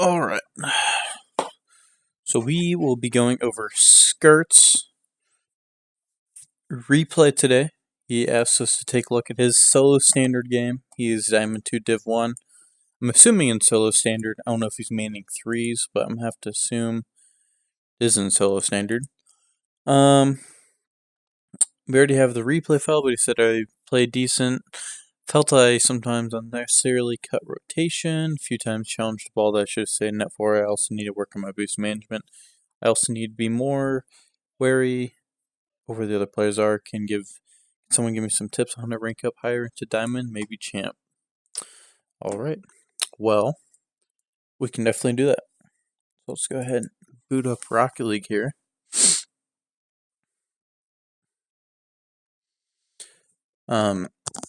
Alright, so we will be going over skrrrt's replay today. He asked us to take a look at his solo standard game. He is Diamond 2 Div 1. I'm assuming in solo standard. I don't know if he's maining 3s, but I'm going to have to assume it is in solo standard. We already have the replay file, but he said I played decent. Felt I sometimes unnecessarily cut rotation. A few times challenged the ball that I should have stayed net for. I also need to work on my boost management. I also need to be more wary over the other players are. Can someone give me some tips on how to rank up higher into Diamond, maybe Champ? Alright, well, we can definitely do that. So let's go ahead and boot up Rocket League here.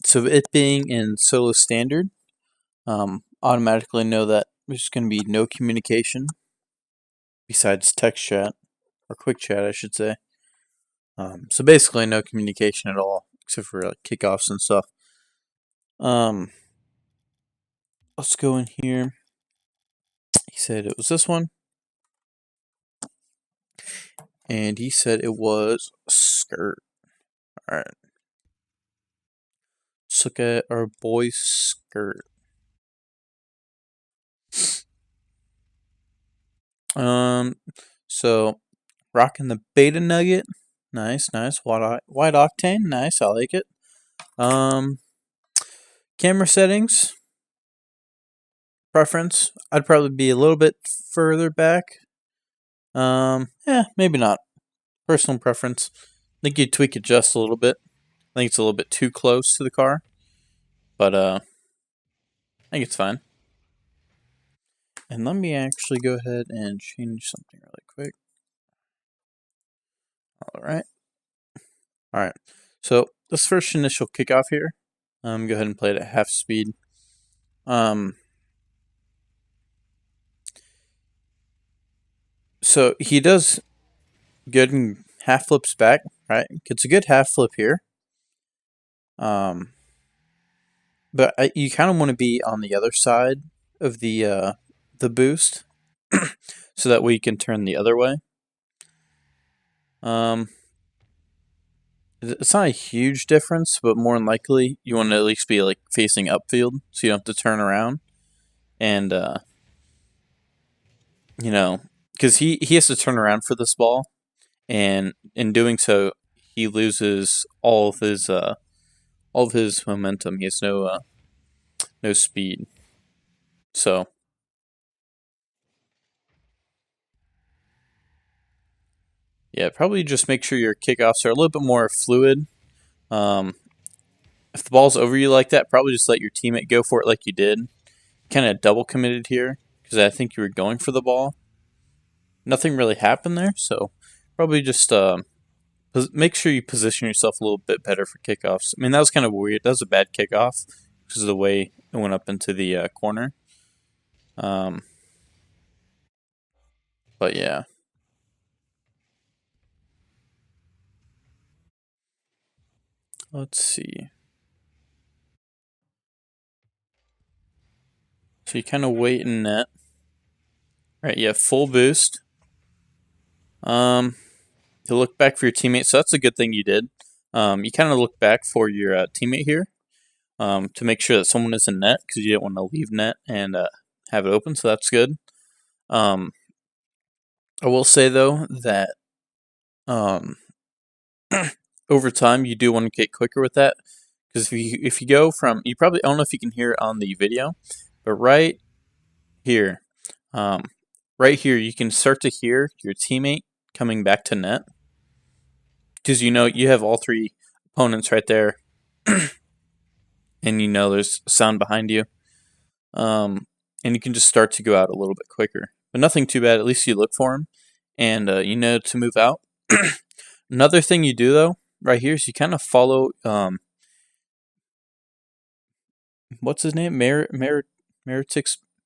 So it being in solo standard, automatically know that there's going to be no communication besides text chat, or quick chat I should say. So basically no communication at all, except for like kickoffs and stuff. Let's go in here. He said it was this one. And he said it was skrrrt. Alright. Let's look at our boy skrrrt. So rocking the beta nugget. Nice. White octane. Nice, I like it. Camera settings. Preference. I'd probably be a little bit further back. Maybe not. Personal preference. I think you tweak it just a little bit. I think it's a little bit too close to the car. But, I think it's fine. And let me actually go ahead and change something really quick. Alright. So, this first initial kickoff here, go ahead and play it at half speed. So, he does good and half flips back, right? Gets a good half flip here. But you kind of want to be on the other side of the boost, so that way you can turn the other way. It's not a huge difference, but more than likely you want to at least be like facing upfield, so you don't have to turn around. And because he has to turn around for this ball, and in doing so, he loses all of his momentum. He has no speed. So yeah, probably just make sure your kickoffs are a little bit more fluid. If the ball's over you like that, probably just let your teammate go for it like you did. Kind of double committed here because I think you were going for the ball. Nothing really happened there, so probably just make sure you position yourself a little bit better for kickoffs. I mean, that was kind of weird. That was a bad kickoff because of the way it went up into the corner. But yeah. Let's see. So you kind of wait in net. Right, you have full boost. You look back for your teammate, so that's a good thing you did. You kind of look back for your teammate here to make sure that someone is in net, because you didn't want to leave net and have it open, so that's good. I will say, though, that over time you do want to get quicker with that, because if you go from, I don't know if you can hear it on the video, but right here you can start to hear your teammate coming back to net, because you have all three opponents right there, and there's sound behind you, and you can just start to go out a little bit quicker, but nothing too bad. At least you look for them, and to move out. Another thing you do, though, right here is you kind of follow what's his name?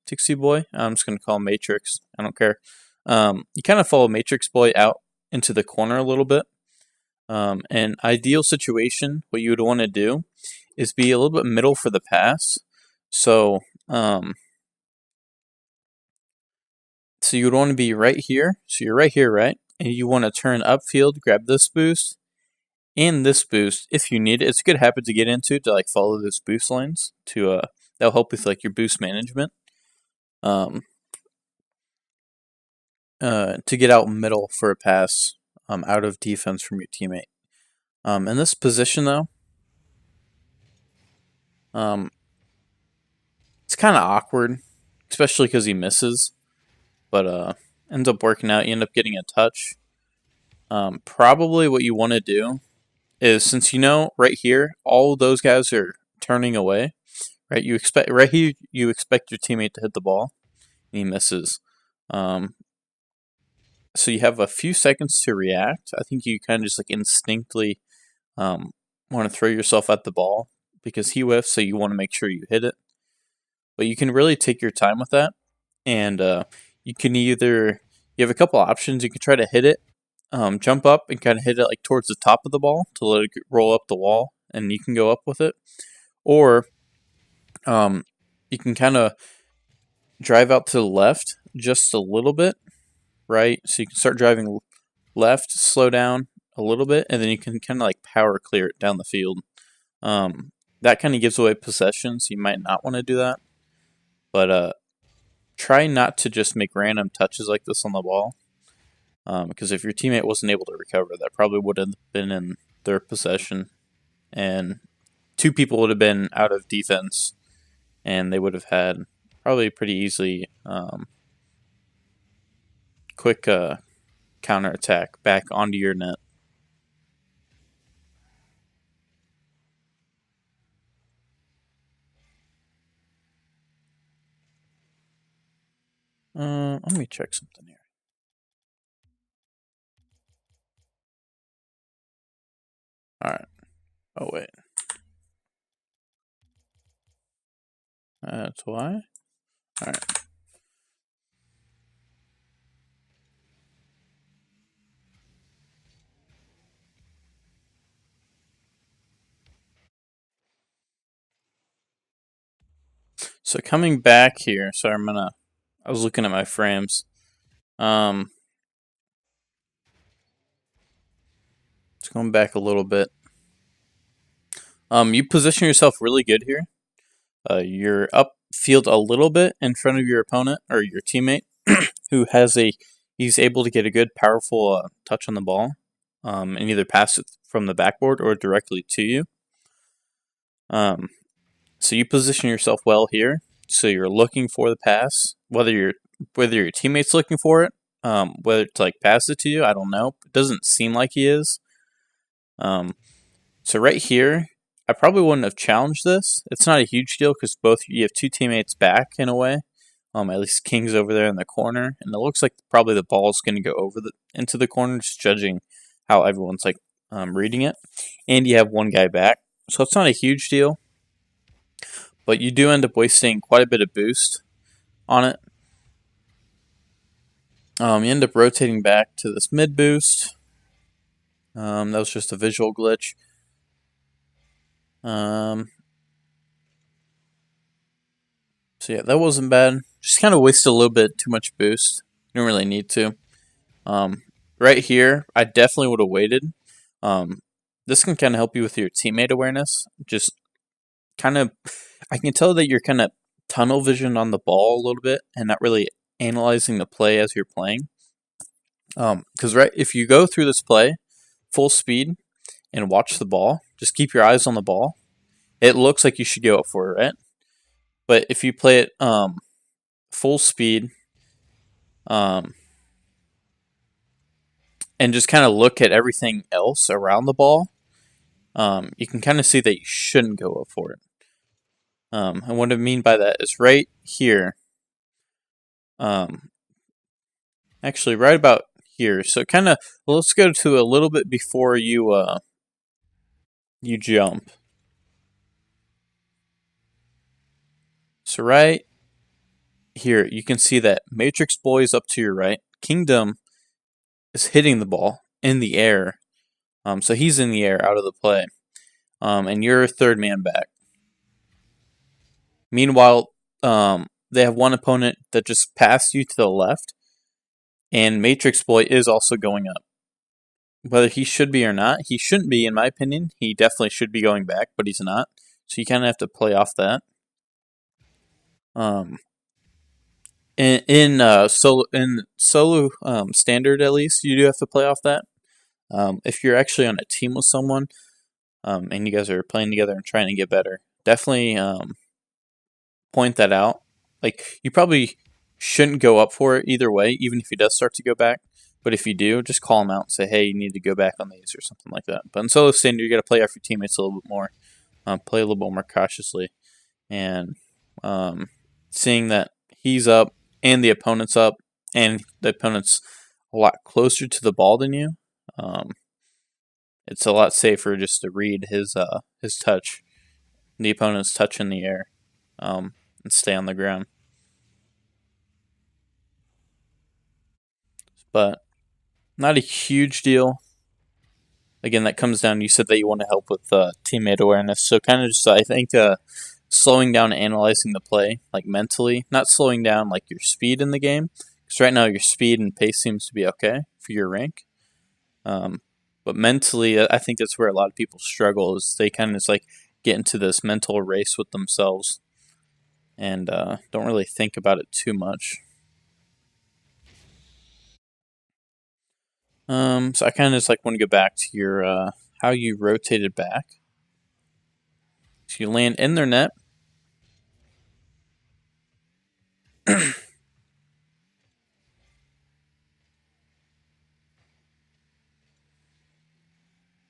Tixie Boy? I'm just going to call him Matrix. I don't care. You kind of follow Matrix Boy out into the corner a little bit. An ideal situation, what you would want to do is be a little bit middle for the pass. So, So you would want to be right here. So you're right here, right? And you want to turn upfield, grab this boost, and this boost if you need it. It's a good habit to get into to like follow those boost lanes to that'll help with like your boost management. To get out middle for a pass out of defense from your teammate. In this position though, it's kind of awkward, especially because he misses, but ends up working out. You end up getting a touch. Probably what you want to do is, since you know right here, all those guys are turning away, right? You expect right here, you expect your teammate to hit the ball, and he misses. So you have a few seconds to react. I think you kind of just like instinctively want to throw yourself at the ball because he whiffs, so you want to make sure you hit it. But you can really take your time with that, and you can you have a couple options. You can try to hit it, jump up and kind of hit it like towards the top of the ball to let it roll up the wall, and you can go up with it, or you can kind of drive out to the left just a little bit, right? So you can start driving left, slow down a little bit, and then you can kind of like power clear it down the field. That kind of gives away possession, so you might not want to do that. But try not to just make random touches like this on the ball, because if your teammate wasn't able to recover, that probably would have been in their possession, and two people would have been out of defense, and they would have had probably pretty easily quick counterattack back onto your net. Let me check something here. Alright. Oh, wait. That's why? Alright. So coming back here, so I was looking at my frames. It's going back a little bit. You position yourself really good here. You're upfield a little bit in front of your opponent or your teammate, who he's able to get a good, powerful touch on the ball, and either pass it from the backboard or directly to you. So you position yourself well here. So you're looking for the pass, whether your teammate's looking for it, whether to like pass it to you, I don't know. It doesn't seem like he is. So right here, I probably wouldn't have challenged this. It's not a huge deal because you have two teammates back in a way. At least King's over there in the corner, and it looks like probably the ball's going to go into the corner, just judging how everyone's like reading it. And you have one guy back, so it's not a huge deal. But you do end up wasting quite a bit of boost on it. You end up rotating back to this mid boost. That was just a visual glitch. So yeah, that wasn't bad. Just kind of wasted a little bit too much boost. You don't really need to. Right here, I definitely would have waited. This can kind of help you with your teammate awareness. Just kind of, I can tell that you're kind of tunnel vision on the ball a little bit and not really analyzing the play as you're playing. Because if you go through this play full speed and watch the ball, just keep your eyes on the ball. It looks like you should go up for it, right? But if you play it full speed and just kind of look at everything else around the ball, you can kind of see that you shouldn't go up for it. And what I mean by that is right here, actually right about here. So kind of, let's go to a little bit before you jump. So right here, you can see that Matrix Boy is up to your right. Kingdom is hitting the ball in the air. So he's in the air out of the play. And you're third man back. Meanwhile, they have one opponent that just passed you to the left. And Matrix Boy is also going up. Whether he should be or not, he shouldn't be, in my opinion. He definitely should be going back, but he's not. So you kind of have to play off that. Um, in solo standard, at least, you do have to play off that. If you're actually on a team with someone, and you guys are playing together and trying to get better, definitely point that out. Like, you probably shouldn't go up for it either way, even if he does start to go back. But if you do, just call him out and say, hey, you need to go back on these or something like that. But in solo standard, you got to play off your teammates a little bit more, play a little bit more cautiously. And seeing that he's up and the opponent's up and the opponent's a lot closer to the ball than you, it's a lot safer just to read his touch, the opponent's touch in the air, and stay on the ground. But not a huge deal. Again, that comes down, you said that you want to help with teammate awareness. So kind of just, I think, slowing down and analyzing the play, like mentally, not slowing down like your speed in the game. Because right now your speed and pace seems to be okay for your rank. But mentally, I think that's where a lot of people struggle, is they kind of just like get into this mental race with themselves and don't really think about it too much. So I kind of just like want to go back to your how you rotated back. So you land in their net.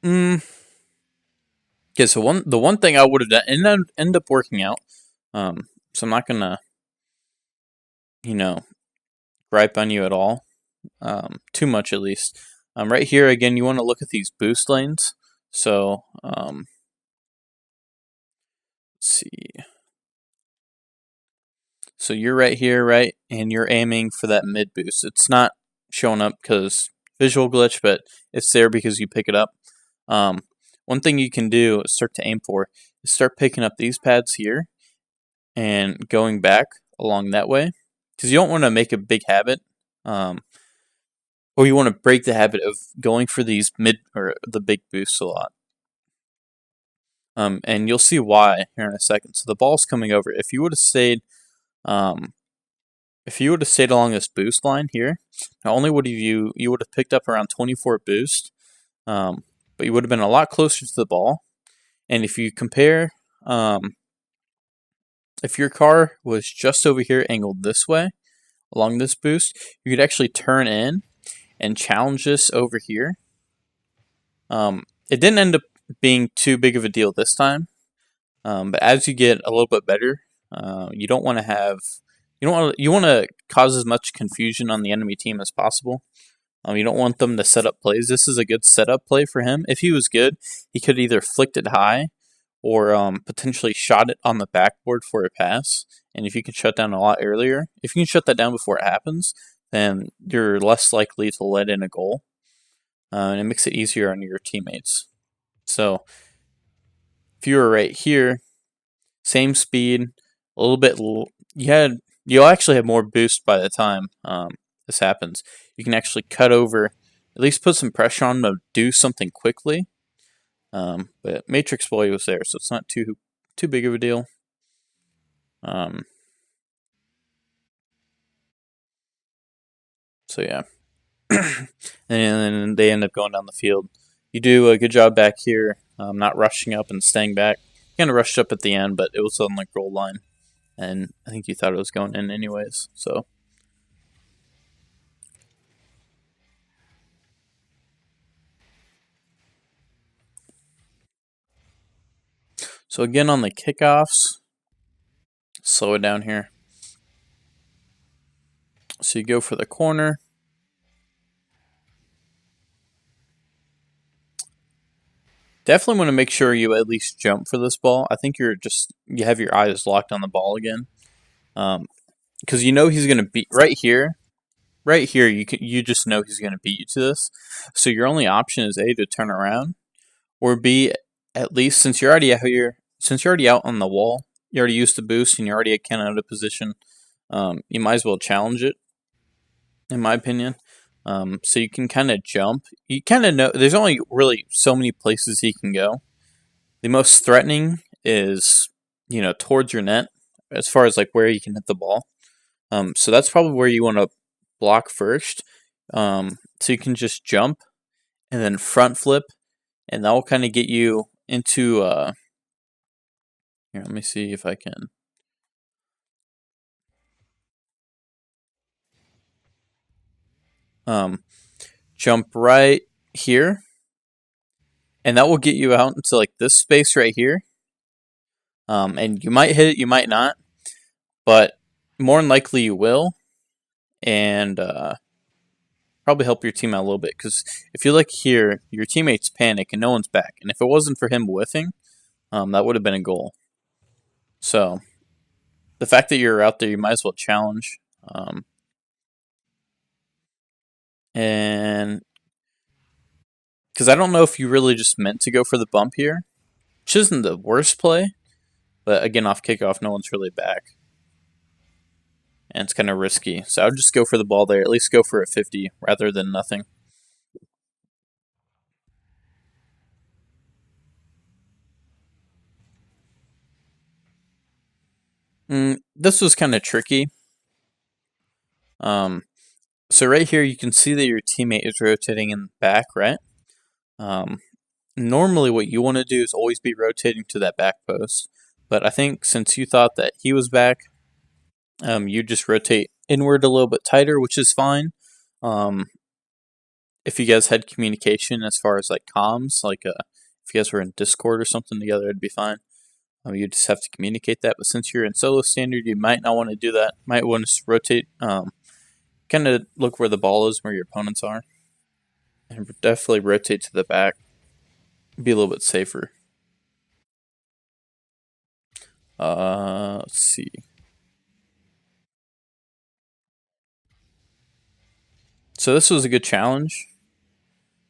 Okay, so the one thing I would have done, and then end up working out. So I'm not gonna, gripe on you at all, too much at least. Right here again, you want to look at these boost lanes. So let's see. So you're right here, right, and you're aiming for that mid boost. It's not showing up because visual glitch, but it's there because you pick it up. One thing you can do is start to aim for is start picking up these pads here and going back along that way, because you don't want to make a big habit, or you want to break the habit of going for these mid or the big boosts a lot. And you'll see why here in a second. So the ball's coming over. If you would have stayed along this boost line here, not only would you would have picked up around 24 boost, but you would have been a lot closer to the ball. And if you compare, if your car was just over here angled this way along this boost, you could actually turn in and challenge this over here. It didn't end up being too big of a deal this time, but as you get a little bit better, you don't want to have you want to cause as much confusion on the enemy team as possible. You don't want them to set up plays. This is a good setup play for him. If he was good, he could either flicked it high or potentially shot it on the backboard for a pass. And if you can shut down a lot earlier, if you can shut that down before it happens, then you're less likely to let in a goal. And it makes it easier on your teammates. So if you were right here, same speed, a little bit, you'll actually have more boost by the time this happens. You can actually cut over, at least put some pressure on them to do something quickly. But Matrix Boy was there, so it's not too big of a deal. So yeah, and then they end up going down the field. You do a good job back here, not rushing up and staying back. You kind of rushed up at the end, but it was on the goal line, and I think you thought it was going in anyways. So again on the kickoffs, slow it down here. So you go for the corner. Definitely want to make sure you at least jump for this ball. I think you have your eyes locked on the ball again, because you know he's going to be right here. Right here, you just know he's going to beat you to this. So your only option is A, to turn around, or B, at least since you're already out here, since you're already out on the wall, you already used the boost and you're already kind of out of position. You might as well challenge it, in my opinion. So you can kind of jump. You kind of know there's only really so many places he can go. The most threatening is, towards your net, as far as like where you can hit the ball. So that's probably where you want to block first. So you can just jump and then front flip, and that will kind of get you into. Here, let me see if I can. Jump right here, and that will get you out into like this space right here. And you might hit it, you might not, but more than likely you will, and probably help your team out a little bit. Because if you look here, your teammates panic and no one's back, and if it wasn't for him whiffing, that would have been a goal. So the fact that you're out there, you might as well challenge. And because I don't know if you really just meant to go for the bump here, which isn't the worst play, but again, off kickoff, no one's really back. And it's kind of risky. So I would just go for the ball there. At least go for a 50 rather than nothing. This was kind of tricky. So right here, you can see that your teammate is rotating in the back, right? Normally what you want to do is always be rotating to that back post. But I think since you thought that he was back, you just rotate inward a little bit tighter, which is fine. If you guys had communication as far as like comms, like if you guys were in Discord or something together, it'd be fine. You just have to communicate that. But since you're in solo standard, you might not want to do that. Might want to rotate, kind of look where the ball is, where your opponents are, and definitely rotate to the back. Be a little bit safer. Let's see. So this was a good challenge,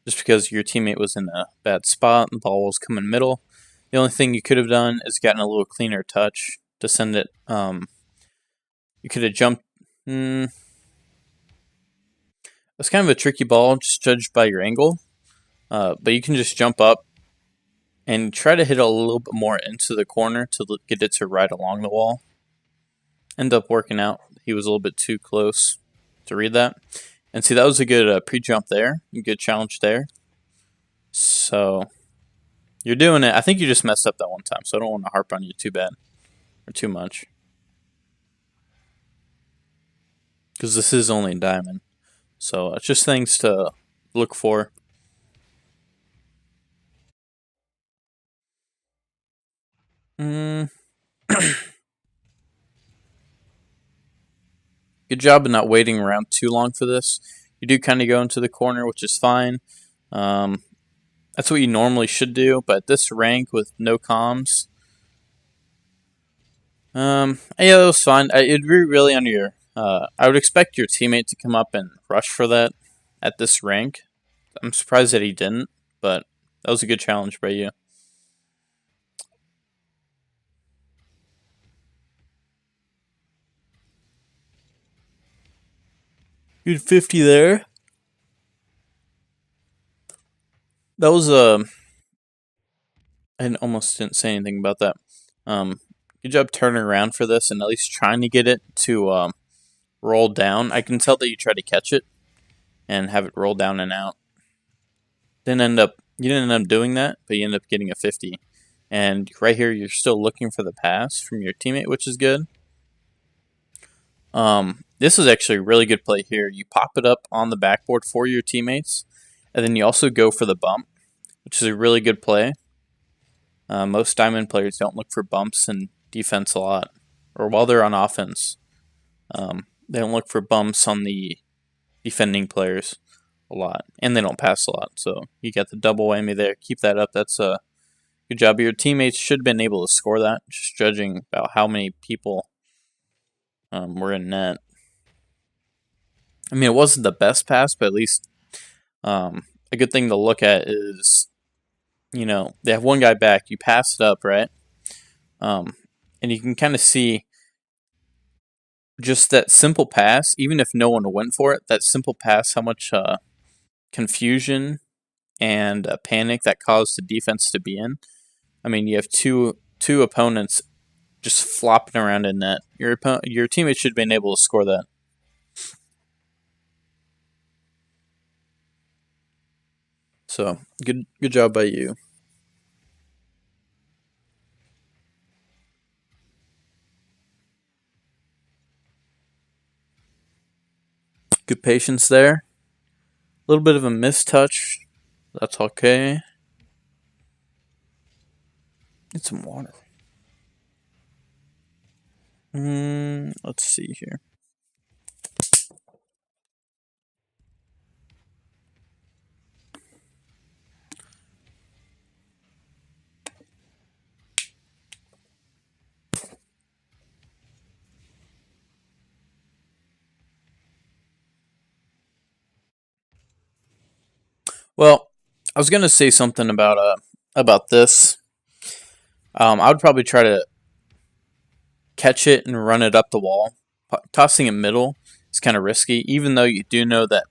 just because your teammate was in a bad spot and the ball was coming middle. The only thing you could have done is gotten a little cleaner touch to send it. You could have jumped. It's kind of a tricky ball, just judged by your angle. But you can just jump up and try to hit it a little bit more into the corner to get it to ride along the wall. End up working out. He was a little bit too close to read that. And see, that was a good pre-jump there. A good challenge there. So you're doing it. I think you just messed up that one time, so I don't want to harp on you too bad or too much. Because this is only diamond. So it's just things to look for. Good job of not waiting around too long for this. You do kind of go into the corner, which is fine. That's what you normally should do, but this rank with no comms, yeah, that was fine. It'd be really on your. I would expect your teammate to come up and rush for that at this rank. I'm surprised that he didn't, but that was a good challenge by you. Good 50 there. That was I almost didn't say anything about that. Good job turning around for this and at least trying to get it to roll down. I can tell that you try to catch it and have it roll down and out. You didn't end up doing that, but you end up getting a 50. And right here, you're still looking for the pass from your teammate, which is good. This is actually a really good play here. You pop it up on the backboard for your teammates, and then you also go for the bump, which is a really good play. Most diamond players don't look for bumps in defense a lot, or while they're on offense. They don't look for bumps on the defending players a lot, and they don't pass a lot. So you got the double whammy there. Keep that up. That's a good job. Your teammates should have been able to score that, just judging about how many people were in net. I mean, it wasn't the best pass, but at least a good thing to look at is, they have one guy back. You pass it up, right? And you can kind of see just that simple pass, even if no one went for it, that simple pass, how much confusion and panic that caused the defense to be in. I mean, you have two opponents just flopping around in net. Your teammate should have been able to score that. So good job by you. Good patience there. A little bit of a mistouch. That's okay. Need some water. Let's see here. Well, I was gonna say something about this. I would probably try to catch it and run it up the wall. Tossing it middle is kind of risky, even though you do know that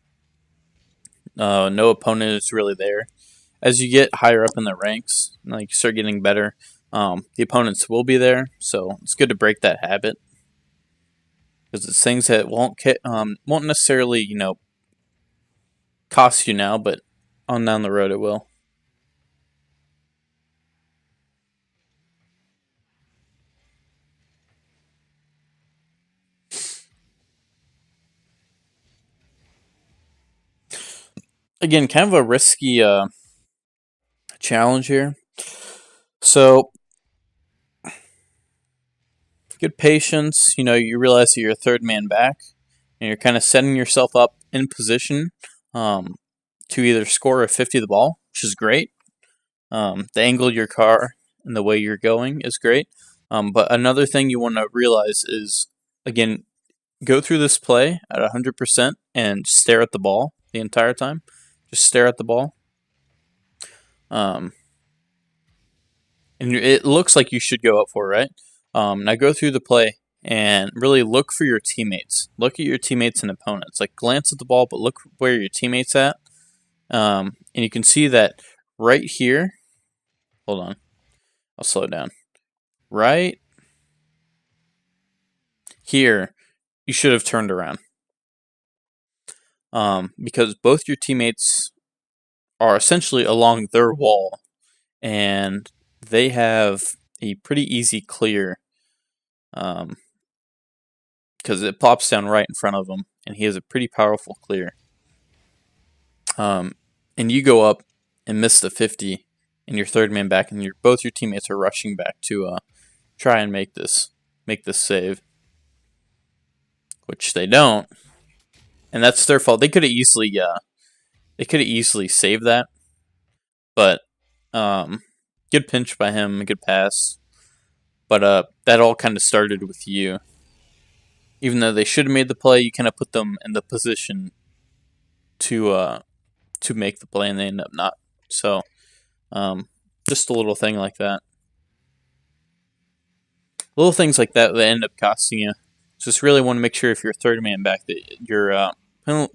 no opponent is really there. As you get higher up in the ranks, like you start getting better, the opponents will be there. So it's good to break that habit because it's things that won't necessarily cost you now, but on down the road it will. Again, kind of a risky challenge here. So good patience. You realize that you're a third man back, and you're kind of setting yourself up in position to either score or 50 the ball, which is great. The angle of your car and the way you're going is great. But another thing you want to realize is, again, go through this play at 100% and stare at the ball the entire time. Just stare at the ball. And it looks like you should go up for it, right? Now go through the play and really look for your teammates. Look at your teammates and opponents. Like glance at the ball, but look where your teammates at. And you can see that right here. Hold on, I'll slow down. Right here, you should have turned around. Because both your teammates are essentially along their wall, and they have a pretty easy clear. Because it plops down right in front of him, and he has a pretty powerful clear. And you go up and miss the 50, and your third man back, and both your teammates are rushing back to try and make this save, which they don't, and that's their fault. They could have easily saved that, but good pinch by him, good pass, but that all kind of started with you. Even though they should have made the play, you kind of put them in the position to make the play, and they end up not. So, just a little thing like that. Little things like that end up costing you. Just really want to make sure if you're third man back that you're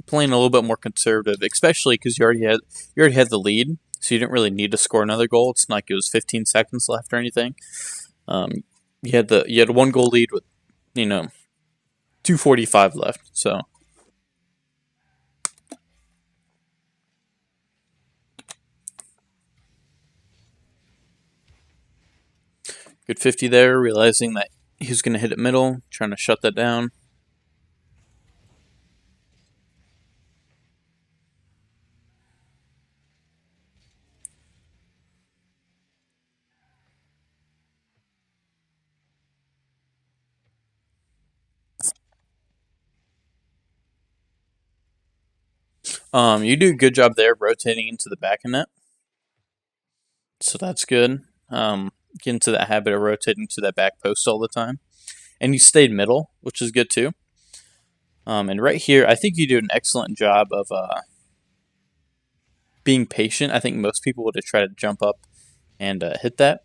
playing a little bit more conservative, especially because you already had the lead, so you didn't really need to score another goal. It's not like it was 15 seconds left or anything. You had one goal lead with 2:45 left. So good 50 there, realizing that he was going to hit it middle, trying to shut that down. You do a good job there rotating into the back of net. So that's good. Get into that habit of rotating to that back post all the time. And you stayed middle, which is good too. And right here, I think you do an excellent job of being patient. I think most people would have tried to jump up and hit that.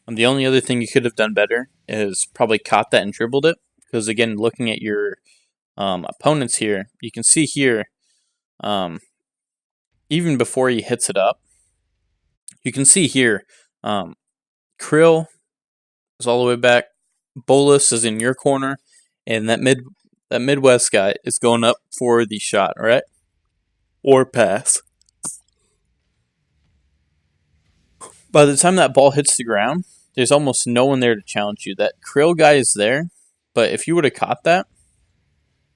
The only other thing you could have done better is probably caught that and dribbled it, because again, looking at your opponents here, you can see here, even before he hits it up, you can see here, Krill is all the way back, Bolus is in your corner, and that Midwest guy is going up for the shot, right? Or pass. By the time that ball hits the ground, there's almost no one there to challenge you. That Krill guy is there, but if you would have caught that,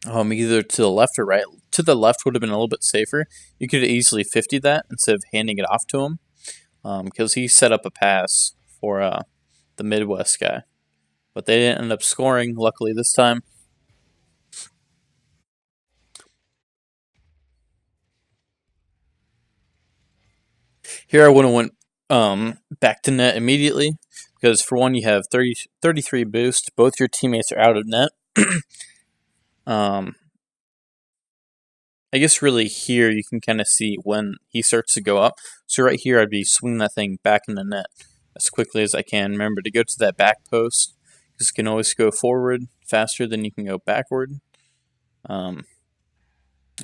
either to the left or right, to the left would have been a little bit safer. You could have easily 50'd that instead of handing it off to him, because he set up a pass for the Midwest guy. But they didn't end up scoring, luckily, this time. Here I would have went back to net immediately, because for one, you have 33 boost. Both your teammates are out of net. I guess really here you can kind of see when he starts to go up. So right here I'd be swinging that thing back in the net as quickly as I can. Remember to go to that back post, because you can always go forward faster than you can go backward. And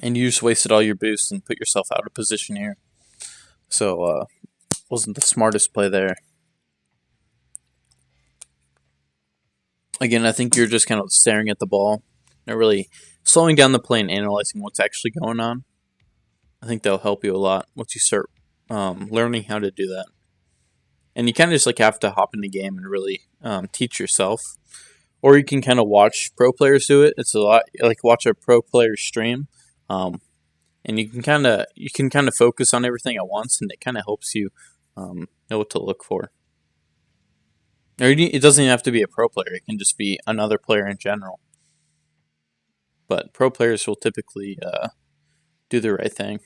you just wasted all your boost and put yourself out of position here. So wasn't the smartest play there. Again, I think you're just kind of staring at the ball, not really slowing down the play and analyzing what's actually going on. I think that'll help you a lot once you start learning how to do that. And you kind of just like have to hop in the game and really teach yourself. Or you can kind of watch pro players do it. It's a lot like watch a pro player stream, and you can kind of focus on everything at once, and it kind of helps you know what to look for. Or it doesn't even have to be a pro player; it can just be another player in general. But pro players will typically do the right thing.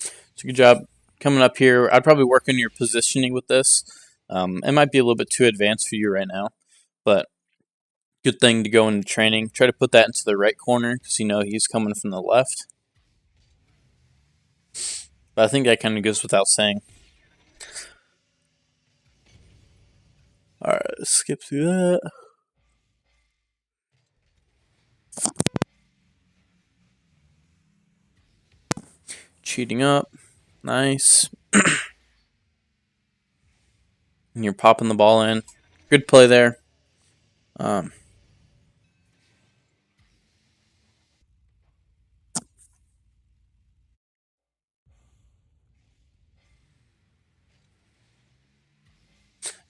So good job coming up here. I'd probably work on your positioning with this. It might be a little bit too advanced for you right now, but good thing to go into training. Try to put that into the right corner, because you know he's coming from the left. But I think that kind of goes without saying. Alright, skip through that. Cheating up. Nice. And you're popping the ball in. Good play there.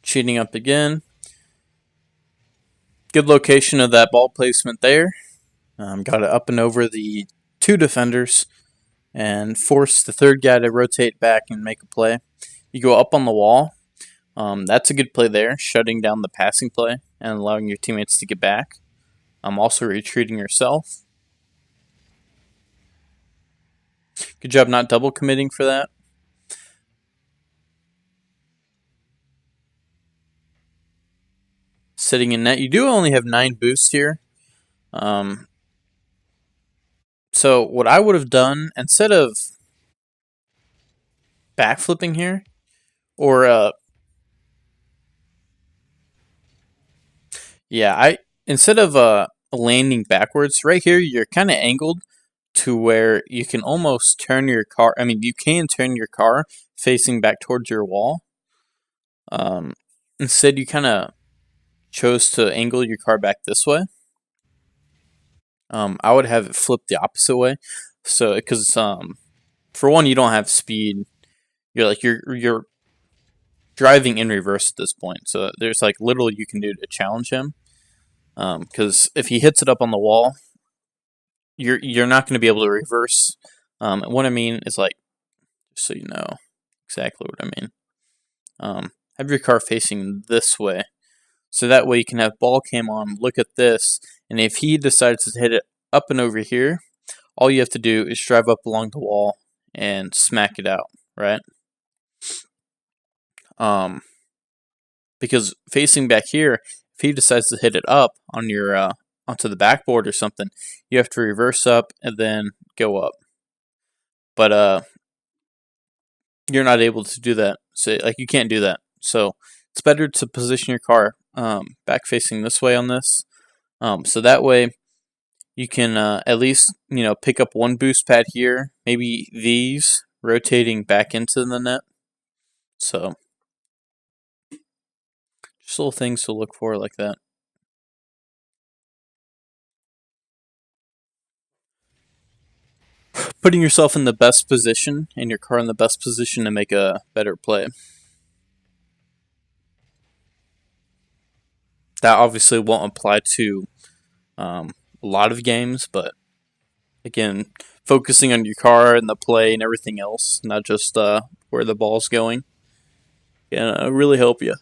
Cheating up again. Good location of that ball placement there. Got it up and over the two defenders and force the third guy to rotate back and make a play. You go up on the wall. That's a good play there, shutting down the passing play and allowing your teammates to get back. Also retreating yourself. Good job not double committing for that. Sitting in net. You do only have 9 boosts here. So what I would have done, instead of backflipping here, or instead of landing backwards, right here you're kind of angled to where you can almost turn your car. I mean, you can turn your car facing back towards your wall. Instead, you kind of chose to angle your car back this way. I would have it flipped the opposite way. So, because for one, you don't have speed. You're driving in reverse at this point. So there's like little you can do to challenge him. Because if he hits it up on the wall, you're not going to be able to reverse. What I mean is, like, so you know exactly what I mean. Have your car facing this way, so that way you can have ball cam on. Look at this, and if he decides to hit it up and over here, all you have to do is drive up along the wall and smack it out, right? Because facing back here, if he decides to hit it up on your onto the backboard or something, you have to reverse up and then go up. But you're not able to do that. So like you can't do that. So it's better to position your car back facing this way on this. So that way you can at least, pick up one boost pad here, maybe these rotating back into the net. So just little things to look for like that. Putting yourself in the best position and your car in the best position to make a better play. That obviously won't apply to a lot of games, but again, focusing on your car and the play and everything else, not just where the ball's going, can really help you.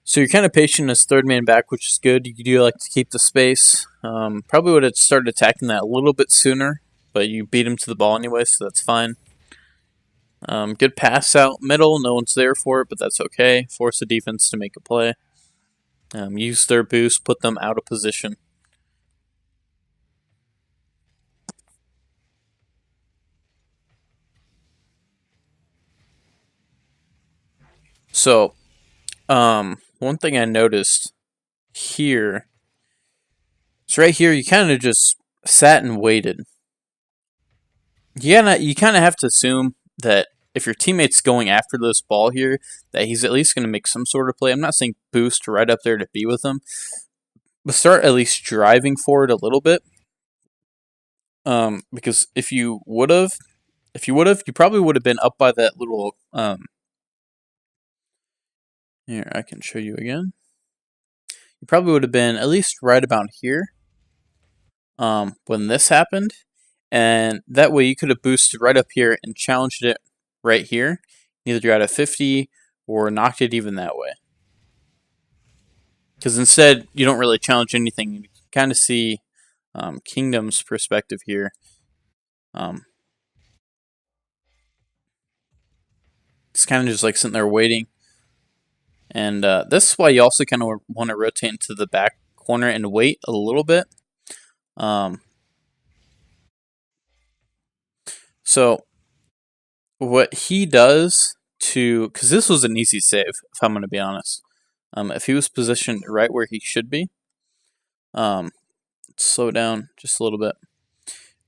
So you're kind of patient as third man back, which is good. You do like to keep the space. Probably would have started attacking that a little bit sooner, but you beat him to the ball anyway, so that's fine. Good pass out middle. No one's there for it, but that's okay. Force the defense to make a play. Use their boost, put them out of position. So, one thing I noticed here is right here, you kind of just sat and waited. You kind of have to assume that if your teammate's going after this ball here, that he's at least going to make some sort of play. I'm not saying boost right up there to be with him, but start at least driving forward a little bit. Because if you probably would have been up by that little. Here, I can show you again. You probably would have been at least right about here when this happened. And that way you could have boosted right up here and challenged it right here. Either you got a 50 or knocked it even that way. Because instead, you don't really challenge anything. You kind of see Kingdom's perspective here. It's kind of just like sitting there waiting. And this is why you also kind of want to rotate into the back corner and wait a little bit. So what he does because this was an easy save, if I'm going to be honest. If he was positioned right where he should be, slow down just a little bit.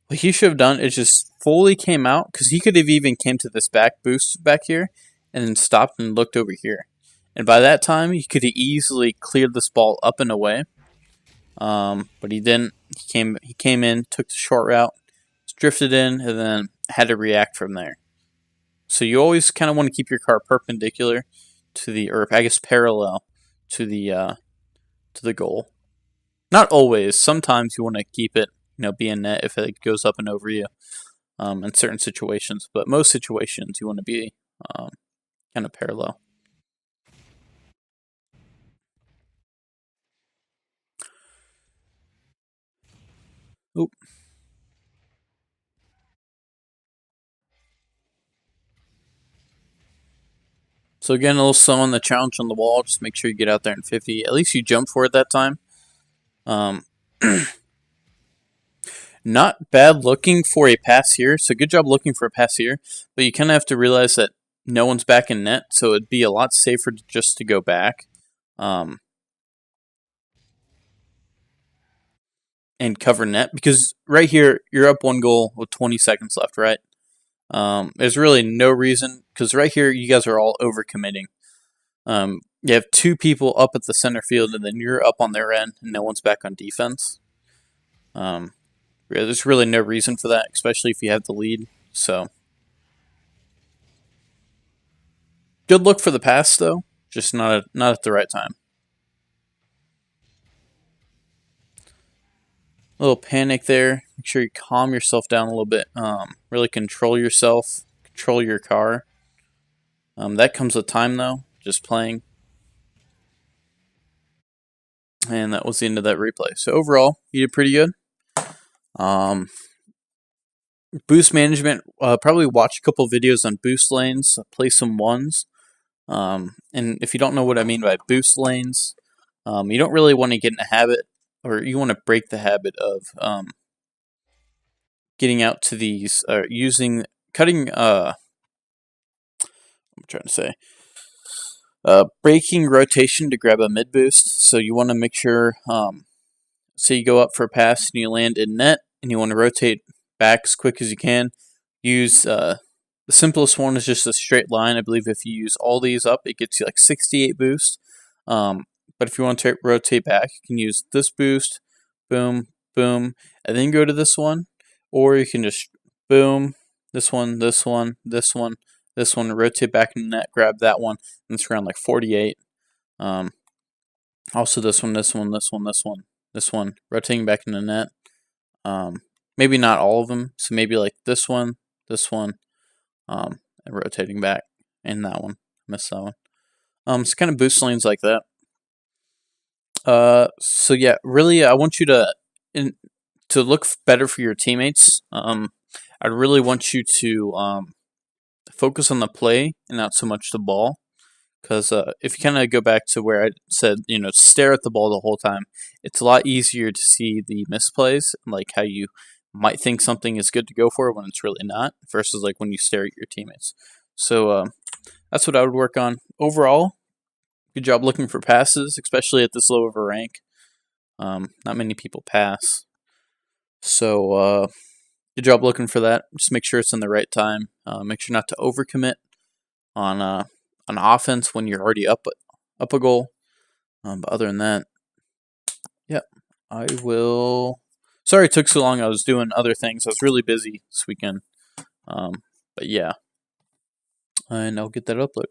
What he should have done is just fully came out, because he could have even came to this back boost back here and then stopped and looked over here. And by that time, he could have easily cleared this ball up and away. But he didn't. He came in, took the short route, drifted in, and then had to react from there. So you always kind of want to keep your car perpendicular to the, or I guess parallel to the goal. Not always. Sometimes you want to keep it, be in net if it goes up and over you. In certain situations, but most situations you want to be kind of parallel. Oop. So again, a little slow on the challenge on the wall. Just make sure you get out there in 50. At least you jump for it that time. Not bad looking for a pass here. So good job looking for a pass here. But you kind of have to realize that no one's back in net. So it'd be a lot safer just to go back. And cover net. Because right here, you're up 1 goal with 20 seconds left, right? There's really no reason, because right here you guys are all overcommitting. You have 2 people up at the center field, and then you're up on their end, and no one's back on defense. There's really no reason for that, especially if you have the lead. So, good look for the pass, though, just not at the right time. A little panic there. Make sure you calm yourself down a little bit. Really control yourself. Control your car. That comes with time, though. Just playing. And that was the end of that replay. So overall, you did pretty good. Boost management. Probably watch a couple videos on boost lanes. Play some ones. And if you don't know what I mean by boost lanes, you don't really want to get in a habit or you want to break the habit of getting out to these, cutting. I'm trying to say. Breaking rotation to grab a mid boost. So you want to make sure, say you go up for a pass and you land in net, and you want to rotate back as quick as you can. Use the simplest one is just a straight line. I believe if you use all these up, it gets you like 68 boost. But if you want to rotate back, you can use this boost, boom, boom, and then go to this one, or you can just boom, this one, this one, this one, this one, rotate back in the net, grab that one, and it's around like 48. Also this one, this one, this one, this one, this one, rotating back in the net. Maybe not all of them, so maybe like this one, and rotating back, and that one. Missed that one. So kind of boost lanes like that. So yeah, really, I want you to look better for your teammates. I really want you to focus on the play and not so much the ball. Because if you kind of go back to where I said, stare at the ball the whole time, it's a lot easier to see the misplays, like how you might think something is good to go for when it's really not, versus like when you stare at your teammates. So that's what I would work on. Overall, good job looking for passes, especially at this low of a rank. Not many people pass. So good job looking for that. Just make sure it's in the right time. Make sure not to overcommit on offense when you're already up a goal. But other than that, yeah, I will. Sorry it took so long. I was doing other things. I was really busy this weekend. But yeah, and I'll get that upload.